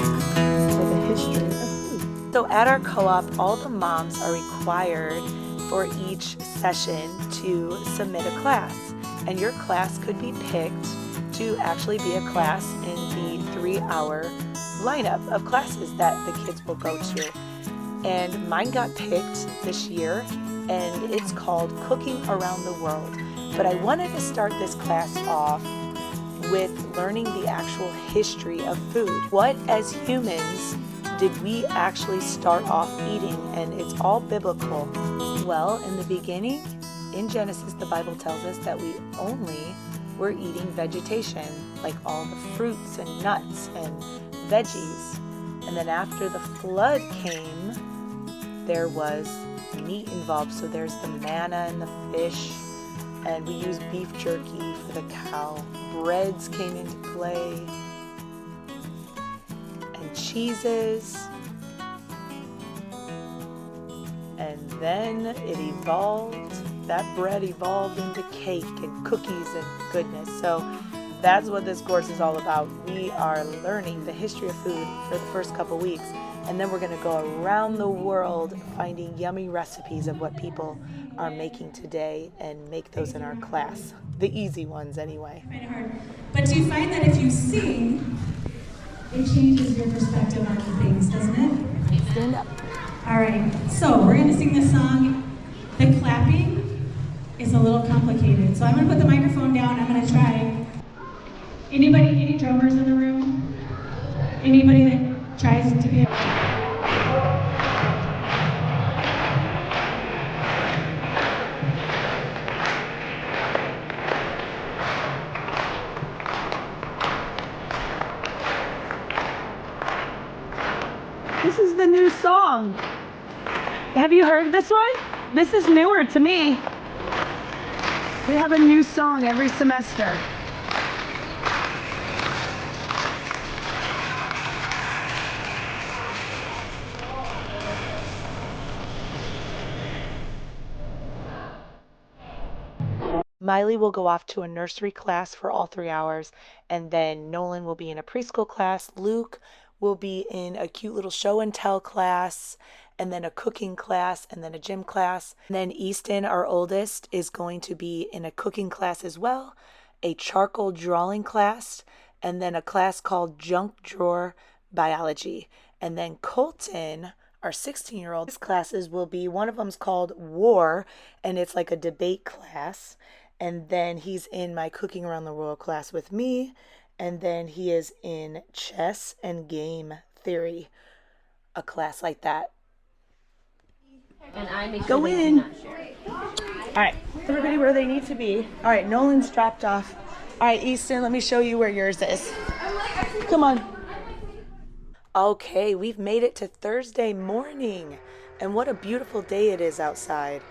for the history of food. So at our co-op, all the moms are required for each session to submit a class, and your class could be picked to actually be a class in the 3-hour lineup of classes that the kids will go to. And mine got picked this year, and it's called Cooking Around the World. But I wanted to start this class off with learning the actual history of food. What, as humans, did we actually start off eating? And it's all biblical. Well, in the beginning, in Genesis, the Bible tells us that we only were eating vegetation, like all the fruits and nuts and veggies. And then after the flood came, there was meat involved. So there's the manna and the fish, and we use beef jerky for the cow. Breads came into play, and cheeses. And then it evolved, that bread evolved into cake and cookies and goodness. So that's what this course is all about. We are learning the history of food for the first couple weeks, and then we're going to go around the world finding yummy recipes of what people are making today and make those in our class. The easy ones anyway. Kind of hard. But do you find that if you sing, it changes your perspective on things, doesn't it? Stand up. All right, so we're going to sing this song. The clapping is a little complicated, so I'm going to put the microphone down. I'm going to try. Anybody, any drummers in the room? Anybody that tries to be This is the new song. Have you heard this one? This is newer to me. We have a new song every semester. Miley will go off to a nursery class for all 3 hours, and then Nolan will be in a preschool class. Luke will be in a cute little show and tell class, and then a cooking class, and then a gym class. And then Easton, our oldest, is going to be in a cooking class as well, a charcoal drawing class, and then a class called Junk Drawer Biology. And then Colton, our 16-year-old, his classes will be, one of them's called War, and it's like a debate class. And then he's in my Cooking Around the World class with me. And then he is in Chess and Game Theory, a class like that. And I make Go sure they in. do not share. All right, everybody where they need to be. All right, Nolan's dropped off. All right, Easton, let me show you where yours is. Come on. Okay, we've made it to Thursday morning. And what a beautiful day it is outside.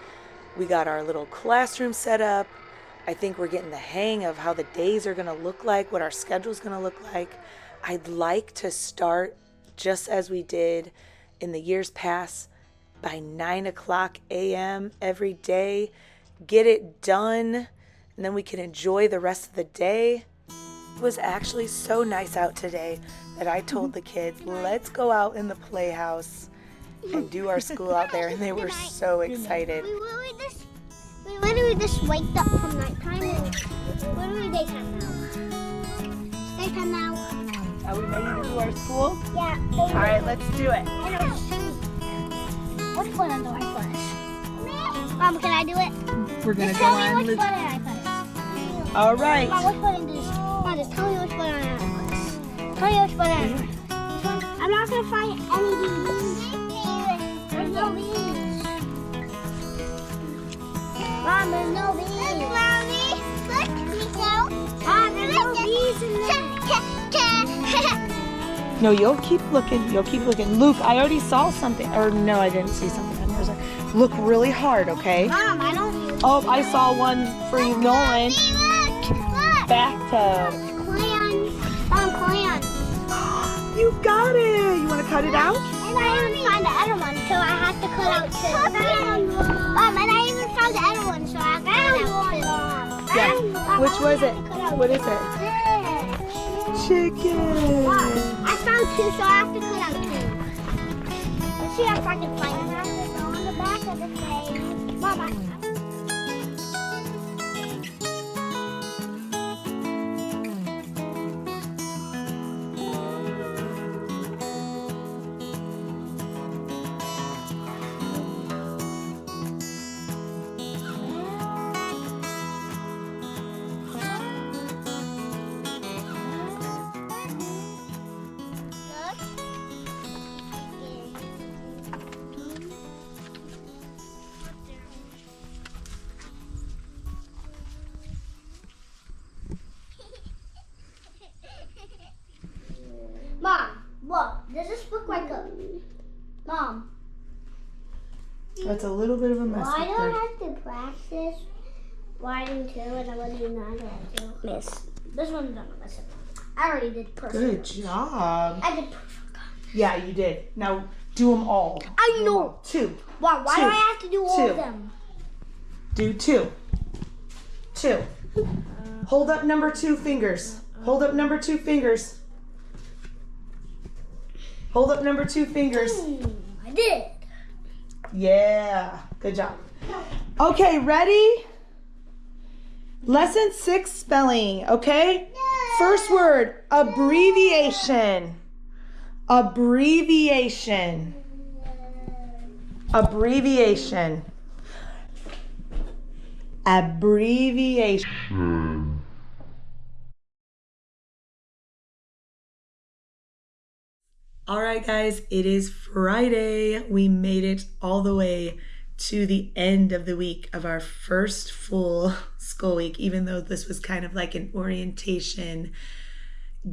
We got our little classroom set up. I think we're getting the hang of how the days are going to look like, what our schedule's going to look like. I'd like to start just as we did in the years past by 9:00 a.m. every day. Get it done, and then we can enjoy the rest of the day. It was actually so nice out today that I told the kids, let's go out in the playhouse and do our school out there, and they were so excited. We literally just waked up from nighttime and literally daytime now. Daytime now. Are we ready to do our school? Yeah. All right, let's do it. And our shoes. Which button do I push? Mom, can I do it? We're going to Just go tell me on. which button I push. All right. Mom, which button does? Mom, just tell me which button I push. Tell me which button I push. This one? I'm not going to find any bees. There's no bees. Mom, there's no bees. Look, Mommy. Look, Nico. Mom, there's no bees in there. No, you'll keep looking. You'll keep looking. Luke, I already saw something. Or no, I didn't see something on yours. Look really hard, okay? Mom, I don't. Oh, I saw one for you, Nolan. Look. Bathtub. Crayon. Mom, crayon. You got it. You want to cut it out? And I even found the other one, so I have to cut out two. Mom, and I even found the other one, so I have to cut out two. Yeah. Which was it? What is it? Chicken. Mom, I found two, so I have to cut out two. Let's see if I can find them. I have to go on the back of the plate. Mom, I Mom, look. Does this look like a... Mom. That's a little bit of a mess. Why do up I there. have to practice writing two and I wasn't not to miss? This one's not a miss. I already did perfect. Good job. I did perfect. Yeah, you did. Now do them all. I know. Two. Why do Two. I have to do all Two. of them? Do two. Two. Hold up number 2 fingers. Hold up number 2 fingers. Hold up number 2 fingers. I did. Yeah. Good job. Okay, ready? Lesson 6 spelling, okay? First word, abbreviation. Abbreviation. Abbreviation. Abbreviation. All right, guys, it is Friday. We made it all the way to the end of the week of our first full school week, even though this was kind of like an orientation,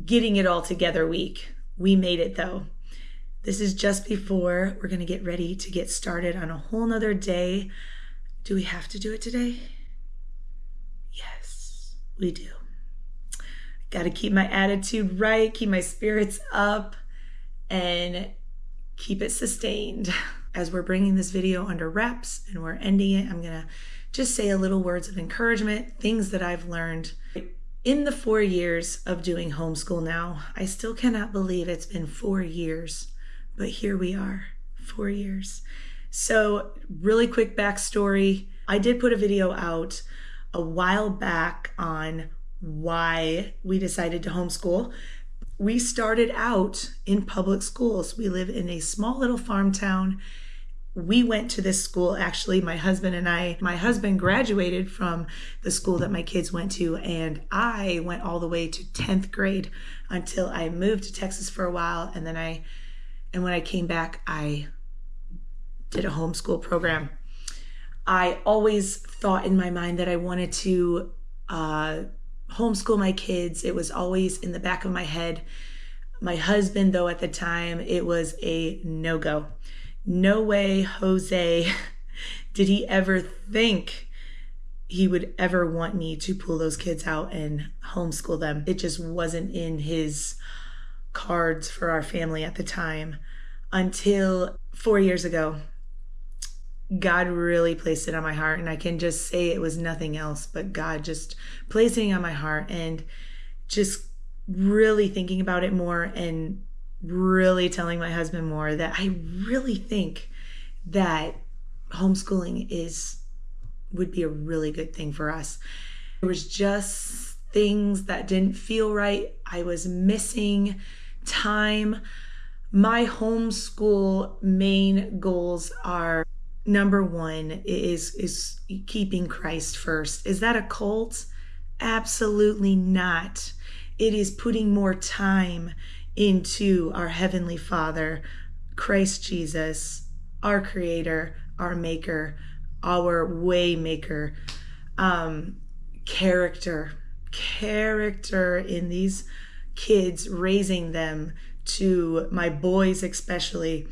getting it all together week. We made it though. This is just before we're going to get ready to get started on a whole nother day. Do we have to do it today? Yes, we do. Got to keep my attitude right, keep my spirits up, and keep it sustained. As we're bringing this video under wraps and we're ending it, I'm going to just say a little words of encouragement, things that I've learned. In the 4 years of doing homeschool now, I still cannot believe it's been 4 years. But here we are, 4 years. So really quick backstory. I did put a video out a while back on why we decided to homeschool. We started out in public schools. We live in a small little farm town. We went to this school, actually, my husband and I. My husband graduated from the school that my kids went to, and I went all the way to 10th grade until I moved to Texas for a while, and when I came back, I did a homeschool program. I always thought in my mind that I wanted to homeschool my kids. It was always in the back of my head. My husband, though, at the time, it was a no-go. No way, Jose, did he ever think he would ever want me to pull those kids out and homeschool them. It just wasn't in his cards for our family at the time until 4 years ago. God really placed it on my heart, and I can just say it was nothing else but God just placing it on my heart and just really thinking about it more and really telling my husband more that I really think that homeschooling would be a really good thing for us. There was just things that didn't feel right. I was missing time. My homeschool main goals are, number one is keeping Christ first. Is that a cult? Absolutely not. It is putting more time into our Heavenly Father, Christ Jesus, our Creator, our Maker, our way maker. Character in these kids, raising them to my boys especially,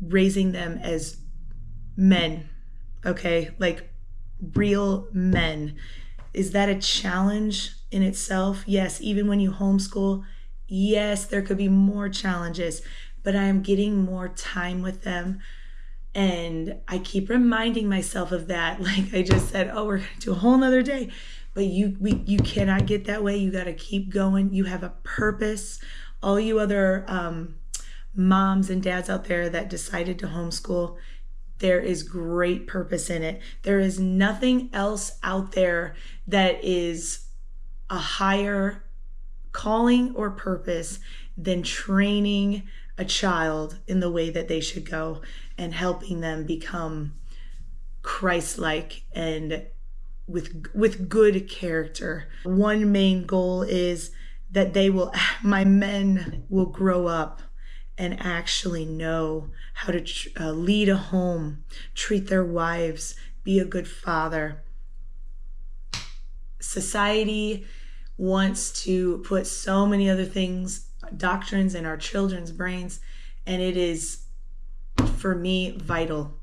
raising them as men, okay? Like real men. Is that a challenge in itself? Yes, even when you homeschool, yes, there could be more challenges, but I am getting more time with them. And I keep reminding myself of that. Like I just said, oh, we're gonna do a whole nother day. But you cannot get that way. You gotta keep going. You have a purpose. All you other moms and dads out there that decided to homeschool, there is great purpose in it. There is nothing else out there that is a higher calling or purpose than training a child in the way that they should go and helping them become Christ-like and with good character. One main goal is that my men will grow up and actually know how to lead a home, treat their wives, be a good father. Society wants to put so many other things, doctrines in our children's brains, and it is, for me, vital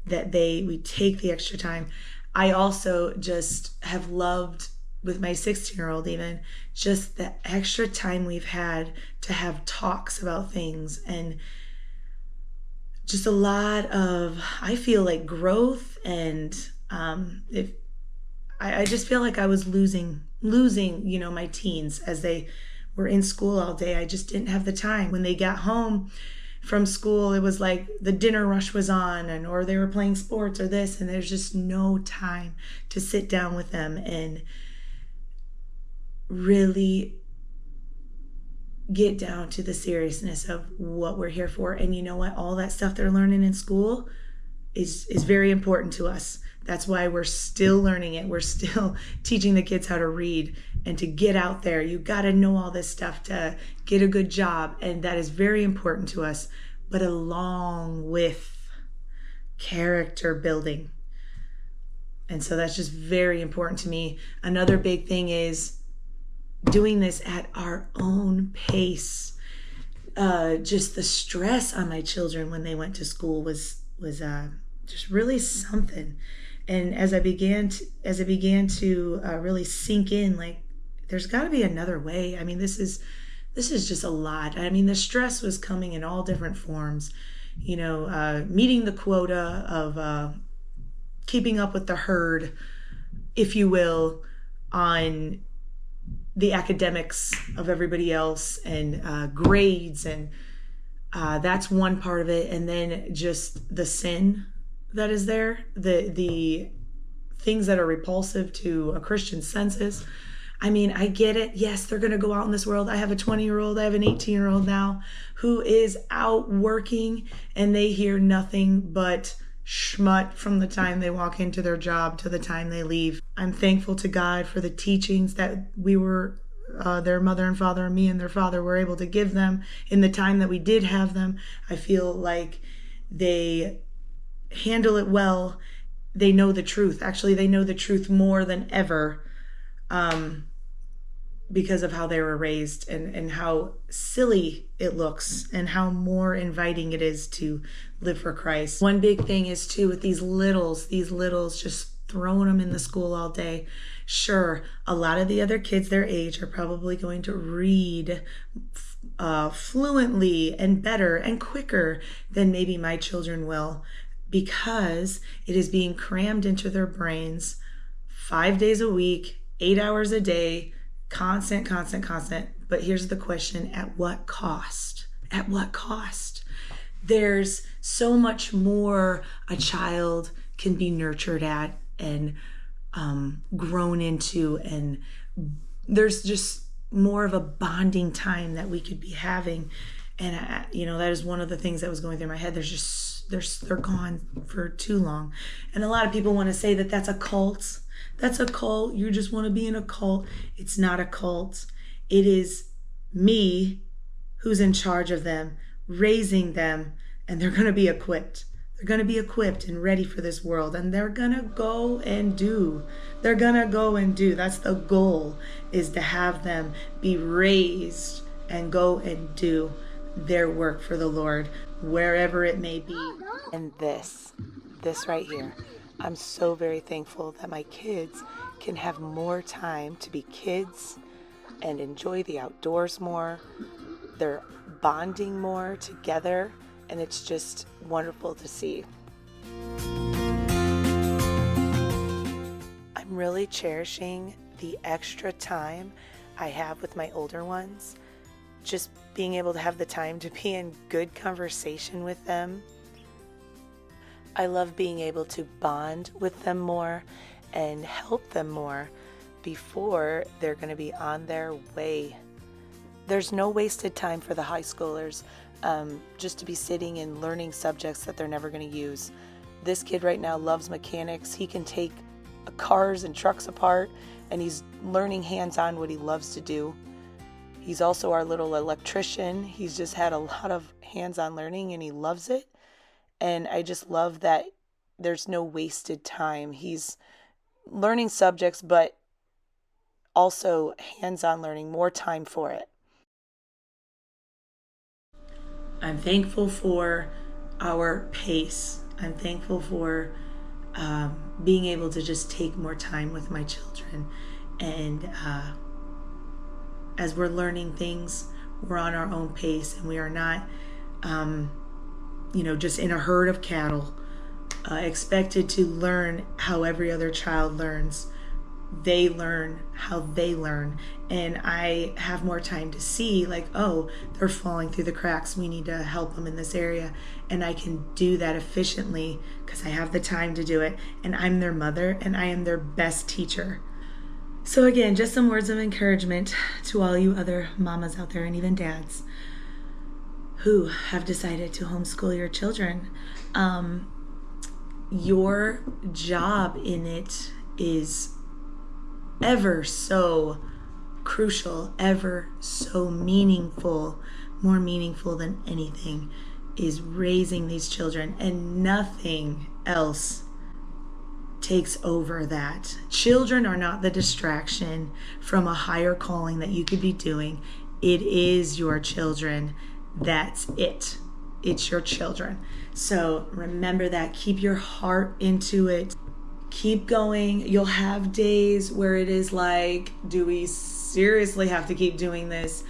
that we take the extra time. I also just have loved, with my 16-year-old even, just the extra time we've had to have talks about things and just a lot of, I feel like, growth. And I just feel like I was losing, my teens as they were in school all day. I just didn't have the time. When they got home from school, it was like the dinner rush was on, or they were playing sports or this, and there's just no time to sit down with them and really get down to the seriousness of what we're here for. And you know what? All that stuff they're learning in school is very important to us. That's why we're still learning it. We're still teaching the kids how to read and to get out there. You got to know all this stuff to get a good job. And that is very important to us. But along with character building. And so that's just very important to me. Another big thing is doing this at our own pace. just the stress on my children when they went to school was just really something. And as I began to really sink in, like, there's got to be another way. I mean, this is just a lot. I mean, the stress was coming in all different forms. Meeting the quota of keeping up with the herd, if you will, on the academics of everybody else, and grades, and that's one part of it. And then just the sin that is there, the things that are repulsive to a Christian senses. I mean, I get it. Yes, they're going to go out in this world. I have a 20-year-old, I have an 18-year-old now who is out working, and they hear nothing but schmut from the time they walk into their job to the time they leave. I'm thankful to God for the teachings that we were, their mother and father, and me and their father were able to give them in the time that we did have them. I feel like they handle it well. They know the truth. Actually, they know the truth more than ever, because of how they were raised, and how silly it looks, and how more inviting it is to live for Christ. One big thing is too, with these littles, just throwing them in the school all day. Sure, a lot of the other kids their age are probably going to read fluently and better and quicker than maybe my children will, because it is being crammed into their brains 5 days a week, 8 hours a day, constant. But here's the question: at what cost? At what cost? There's so much more a child can be nurtured at and grown into, and there's just more of a bonding time that we could be having. And that is one of the things that was going through my head. They're gone for too long. And a lot of people want to say that that's a cult. That's a cult. You just want to be in a cult. It's not a cult. It is me who's in charge of them, raising them, and they're going to be equipped. They're going to be equipped and ready for this world, and they're going to go and do. They're going to go and do. That's the goal, is to have them be raised and go and do their work for the Lord, wherever it may be. And this right here, I'm so very thankful that my kids can have more time to be kids and enjoy the outdoors more. They're bonding more together, and it's just wonderful to see. I'm really cherishing the extra time I have with my older ones. Just being able to have the time to be in good conversation with them. I love being able to bond with them more and help them more before they're going to be on their way. There's no wasted time for the high schoolers, just to be sitting and learning subjects that they're never going to use. This kid right now loves mechanics. He can take cars and trucks apart, and he's learning hands-on what he loves to do. He's also our little electrician. He's just had a lot of hands-on learning, and he loves it. And I just love that there's no wasted time. He's learning subjects, but also hands-on learning, more time for it. I'm thankful for our pace. I'm thankful for being able to just take more time with my children. And as we're learning things, we're on our own pace, and we are not just in a herd of cattle, expected to learn how every other child learns. They learn how they learn. And I have more time to see, like, oh, they're falling through the cracks. We need to help them in this area. And I can do that efficiently because I have the time to do it. And I'm their mother, and I am their best teacher. So again, just some words of encouragement to all you other mamas out there, and even dads who have decided to homeschool your children. Your job in it is ever so crucial, ever so meaningful, more meaningful than anything, is raising these children, and nothing else takes over that. Children are not the distraction from a higher calling that you could be doing. It is your children that's it. It's your children. So remember that. Keep your heart into it. Keep going. You'll have days where it is like, do we seriously have to keep doing this?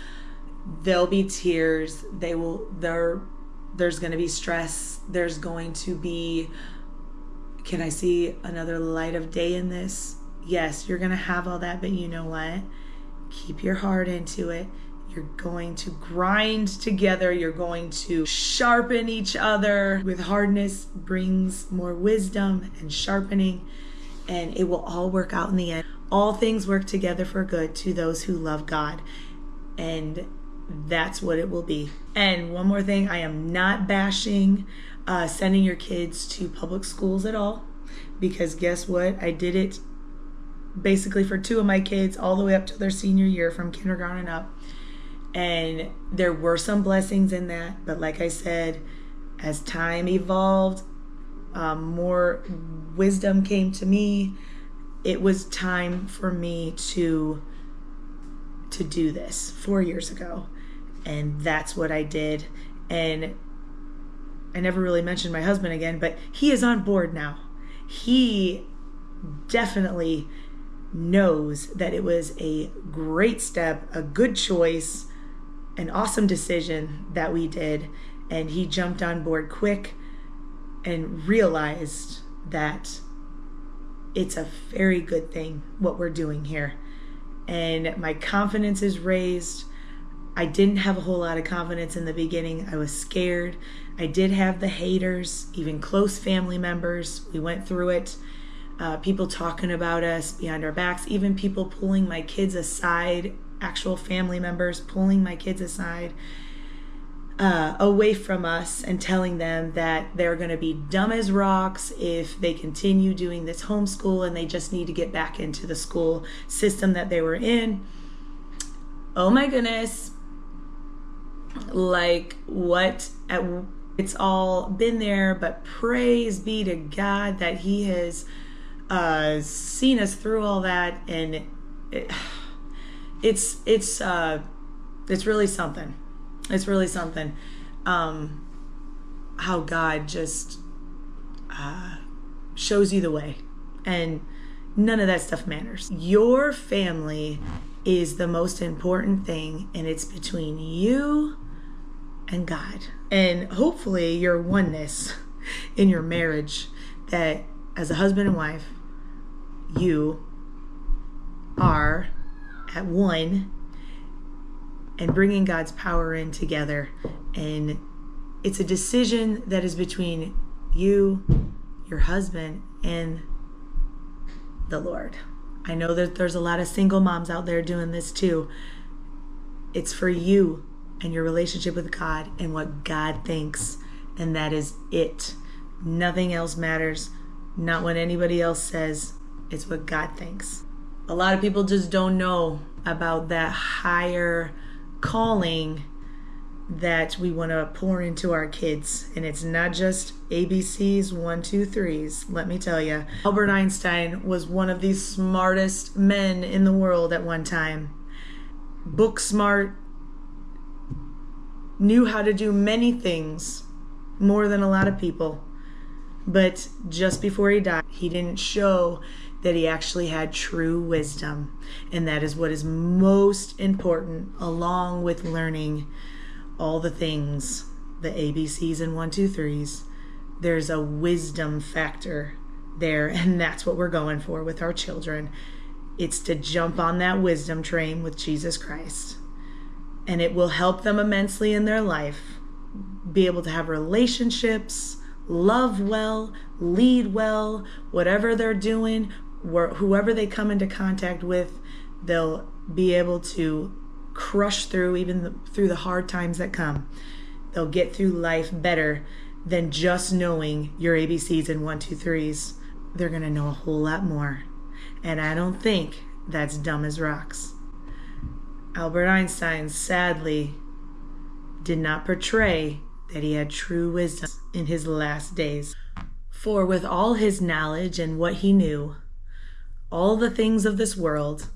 There'll be tears. There's going to be stress. There's going to be, can I see another light of day in this? Yes, you're going to have all that, but you know what? Keep your heart into it. You're going to grind together. You're going to sharpen each other. With hardness brings more wisdom and sharpening, and it will all work out in the end. All things work together for good to those who love God, and that's what it will be. And one more thing, I am not bashing sending your kids to public schools at all, because guess what? I did it basically for 2 of my kids all the way up to their senior year, from kindergarten up. And there were some blessings in that, but like I said, as time evolved, more wisdom came to me. It was time for me to do this 4 years ago, and that's what I did. And I never really mentioned my husband again, but he is on board now. He definitely knows that it was a great step, a good choice, an awesome decision that we did, and he jumped on board quick and realized that it's a very good thing what we're doing here. And my confidence is raised. I didn't have a whole lot of confidence in the beginning. I was scared. I did have the haters, even close family members. We went through it. People talking about us behind our backs, even people pulling my kids aside, actual family members pulling my kids aside, away from us and telling them that they're going to be dumb as rocks if they continue doing this homeschool and they just need to get back into the school system that they were in. Oh my goodness. Like what? It's all been there, but praise be to God that he has seen us through all that, and it's really something. It's really something how God just shows you the way, and none of that stuff matters. Your family is the most important thing, and it's between you and God, and hopefully your oneness in your marriage, that as a husband and wife you are at one and bringing God's power in together. And it's a decision that is between you, your husband, and the Lord. I know that there's a lot of single moms out there doing this too. It's for you and your relationship with God and what God thinks, and that is it. Nothing else matters. Not what anybody else says. It's what God thinks. A lot of people just don't know about that higher calling that we want to pour into our kids. And it's not just ABCs, 1, 2, 3s. Let me tell you, Albert Einstein was one of the smartest men in the world at one time. Book smart, knew how to do many things, more than a lot of people. But just before he died, he didn't show that he actually had true wisdom. And that is what is most important, along with learning all the things, the ABCs and 1, 2, 3s. There's a wisdom factor there, and that's what we're going for with our children. It's to jump on that wisdom train with Jesus Christ. And it will help them immensely in their life, be able to have relationships, love well, lead well, whatever they're doing, whoever they come into contact with, they'll be able to crush through, even through the hard times that come. They'll get through life better than just knowing your ABCs and 1, 2, 3s. They're going to know a whole lot more. And I don't think that's dumb as rocks. Albert Einstein sadly did not portray that he had true wisdom in his last days. For with all his knowledge and what he knew, all the things of this world,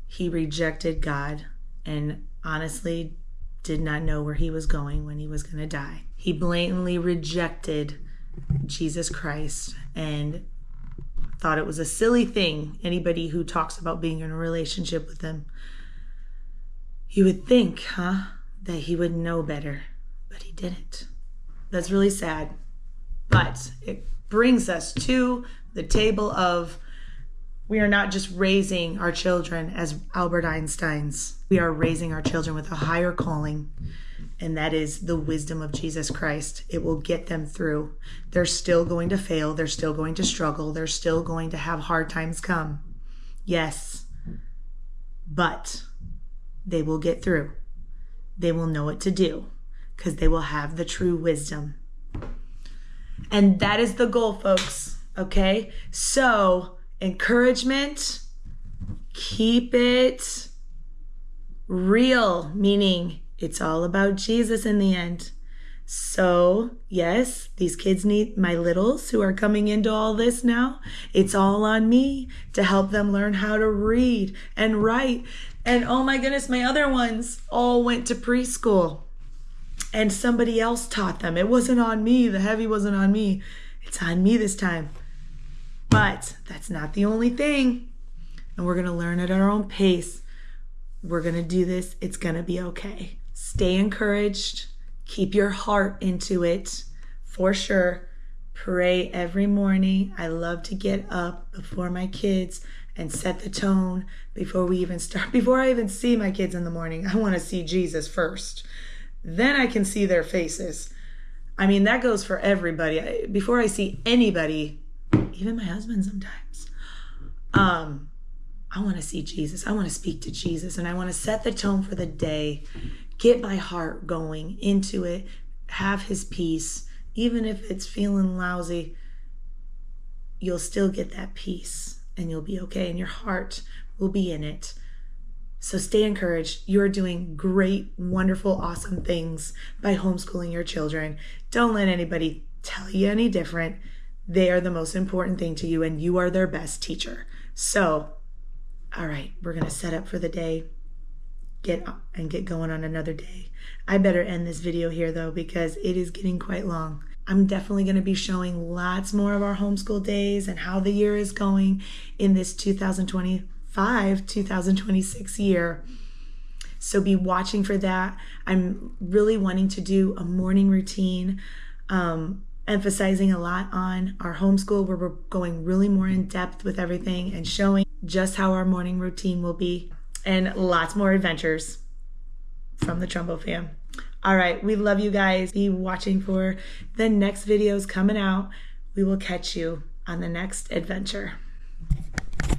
he rejected God and honestly did not know where he was going when he was going to die. He blatantly rejected Jesus Christ and thought it was a silly thing. Anybody who talks about being in a relationship with him, you would think, that he would know better, but he didn't. That's really sad. But it brings us to the table of, we are not just raising our children as Albert Einsteins. We are raising our children with a higher calling, and that is the wisdom of Jesus Christ. It will get them through. They're still going to fail. They're still going to struggle. They're still going to have hard times come. Yes, but they will get through. They will know what to do because they will have the true wisdom. And that is the goal, folks. Okay? So, encouragement, keep it real, meaning it's all about Jesus in the end. So, yes, these kids need, my littles who are coming into all this now, it's all on me to help them learn how to read and write. And oh my goodness, my other ones all went to preschool and somebody else taught them. It wasn't on me. The heavy wasn't on me. It's on me this time. But that's not the only thing. And we're going to learn at our own pace. We're going to do this. It's going to be okay. Stay encouraged. Keep your heart into it for sure. Pray every morning. I love to get up before my kids and set the tone before we even start. Before I even see my kids in the morning, I want to see Jesus first. Then I can see their faces. I mean, that goes for everybody. Before I see anybody, even my husband sometimes, I want to see Jesus. I want to speak to Jesus, and I want to set the tone for the day, get my heart going into it, have his peace. Even if it's feeling lousy, you'll still get that peace and you'll be okay, and your heart will be in it. So stay encouraged. You're doing great, wonderful, awesome things by homeschooling your children. Don't let anybody tell you any different. They are the most important thing to you, and you are their best teacher. So, all right, we're going to set up for the day. Get going on another day. I better end this video here though, because it is getting quite long. I'm definitely going to be showing lots more of our homeschool days and how the year is going in this 2025-2026 year. So be watching for that. I'm really wanting to do a morning routine, emphasizing a lot on our homeschool, where we're going really more in depth with everything and showing just how our morning routine will be, and lots more adventures from the Trumbo fam. All right, we love you guys. Be watching for the next videos coming out. We will catch you on the next adventure.